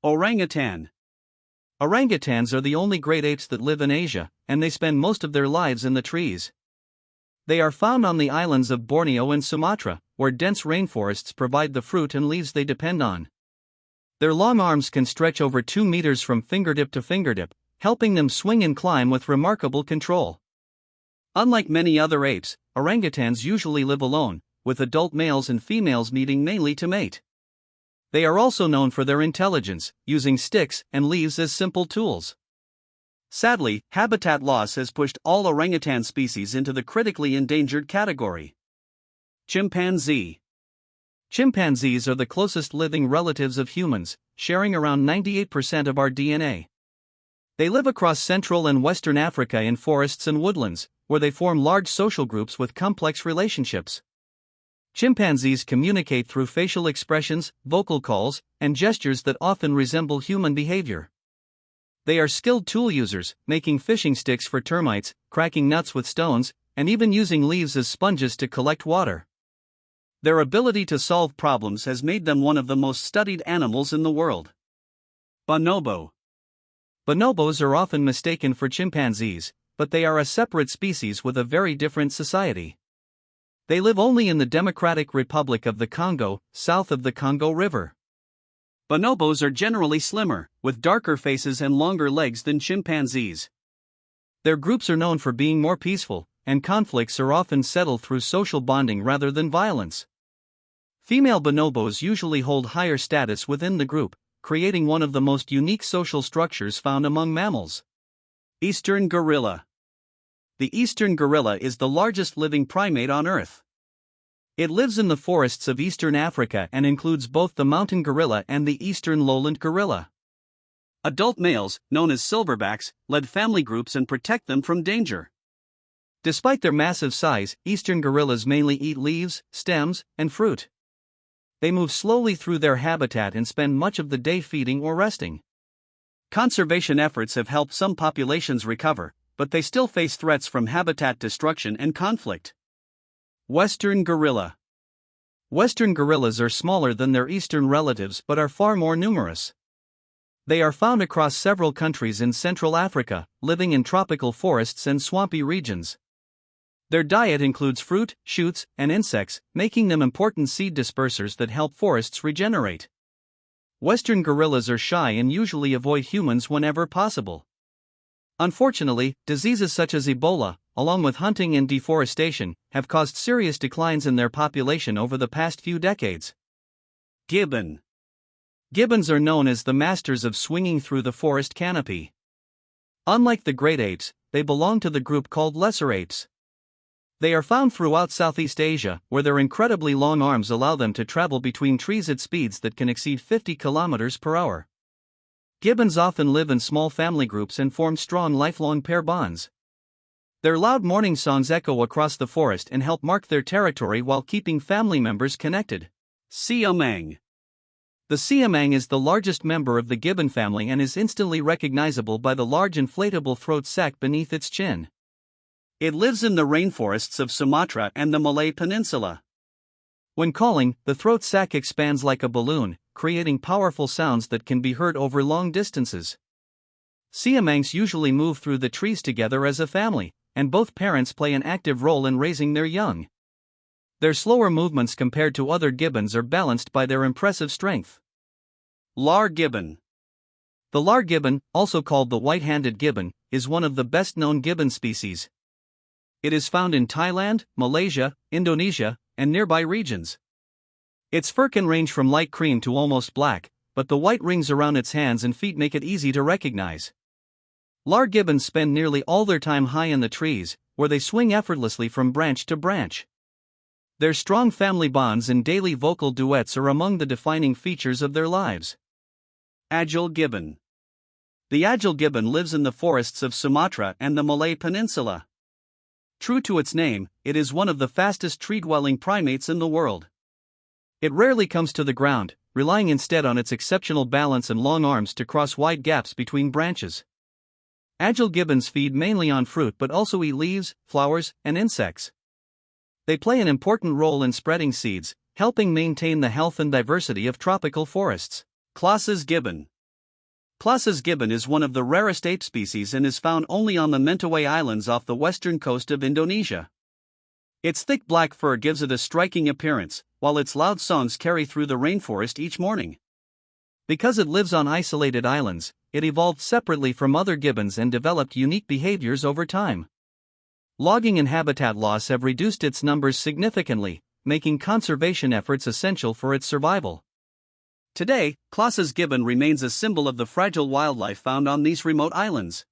Orangutan. Orangutans are the only great apes that live in Asia, and they spend most of their lives in the trees. They are found on the islands of Borneo and Sumatra, where dense rainforests provide the fruit and leaves they depend on. Their long arms can stretch over 2 meters from fingertip to fingertip, helping them swing and climb with remarkable control. Unlike many other apes, orangutans usually live alone, with adult males and females meeting mainly to mate. They are also known for their intelligence, using sticks and leaves as simple tools. Sadly, habitat loss has pushed all orangutan species into the critically endangered category. Chimpanzee. Chimpanzees are the closest living relatives of humans, sharing around 98% of our DNA. They live across Central and Western Africa in forests and woodlands, where they form large social groups with complex relationships. Chimpanzees communicate through facial expressions, vocal calls, and gestures that often resemble human behavior. They are skilled tool users, making fishing sticks for termites, cracking nuts with stones, and even using leaves as sponges to collect water. Their ability to solve problems has made them one of the most studied animals in the world. Bonobo. Bonobos are often mistaken for chimpanzees, but they are a separate species with a very different society. They live only in the Democratic Republic of the Congo, south of the Congo River. Bonobos are generally slimmer, with darker faces and longer legs than chimpanzees. Their groups are known for being more peaceful, and conflicts are often settled through social bonding rather than violence. Female bonobos usually hold higher status within the group, creating one of the most unique social structures found among mammals. Eastern gorilla. The eastern gorilla is the largest living primate on Earth. It lives in the forests of eastern Africa and includes both the mountain gorilla and the eastern lowland gorilla. Adult males, known as silverbacks, lead family groups and protect them from danger. Despite their massive size, eastern gorillas mainly eat leaves, stems, and fruit. They move slowly through their habitat and spend much of the day feeding or resting. Conservation efforts have helped some populations recover, but they still face threats from habitat destruction and conflict. Western gorilla. Western gorillas are smaller than their eastern relatives but are far more numerous. They are found across several countries in Central Africa, living in tropical forests and swampy regions. Their diet includes fruit, shoots, and insects, making them important seed dispersers that help forests regenerate. Western gorillas are shy and usually avoid humans whenever possible. Unfortunately, diseases such as Ebola, along with hunting and deforestation, have caused serious declines in their population over the past few decades. Gibbon. Gibbons are known as the masters of swinging through the forest canopy. Unlike the great apes, they belong to the group called lesser apes. They are found throughout Southeast Asia, where their incredibly long arms allow them to travel between trees at speeds that can exceed 50 kilometers per hour. Gibbons often live in small family groups and form strong lifelong pair bonds. Their loud morning songs echo across the forest and help mark their territory while keeping family members connected. Siamang. The siamang is the largest member of the gibbon family and is instantly recognizable by the large inflatable throat sac beneath its chin. It lives in the rainforests of Sumatra and the Malay Peninsula. When calling, the throat sac expands like a balloon, creating powerful sounds that can be heard over long distances. Siamangs usually move through the trees together as a family, and both parents play an active role in raising their young. Their slower movements compared to other gibbons are balanced by their impressive strength. Lar gibbon. The lar gibbon, also called the white-handed gibbon, is one of the best-known gibbon species. It is found in Thailand, Malaysia, Indonesia, and nearby regions. Its fur can range from light cream to almost black, but the white rings around its hands and feet make it easy to recognize. Lar gibbons spend nearly all their time high in the trees, where they swing effortlessly from branch to branch. Their strong family bonds and daily vocal duets are among the defining features of their lives. Agile gibbon. The agile gibbon lives in the forests of Sumatra and the Malay Peninsula. True to its name, it is one of the fastest tree-dwelling primates in the world. It rarely comes to the ground, relying instead on its exceptional balance and long arms to cross wide gaps between branches. Agile gibbons feed mainly on fruit but also eat leaves, flowers, and insects. They play an important role in spreading seeds, helping maintain the health and diversity of tropical forests. Kloss's gibbon. Kloss's gibbon is one of the rarest ape species and is found only on the Mentawai Islands off the western coast of Indonesia. Its thick black fur gives it a striking appearance, while its loud songs carry through the rainforest each morning. Because it lives on isolated islands, it evolved separately from other gibbons and developed unique behaviors over time. Logging and habitat loss have reduced its numbers significantly, making conservation efforts essential for its survival. Today, Kloss's gibbon remains a symbol of the fragile wildlife found on these remote islands.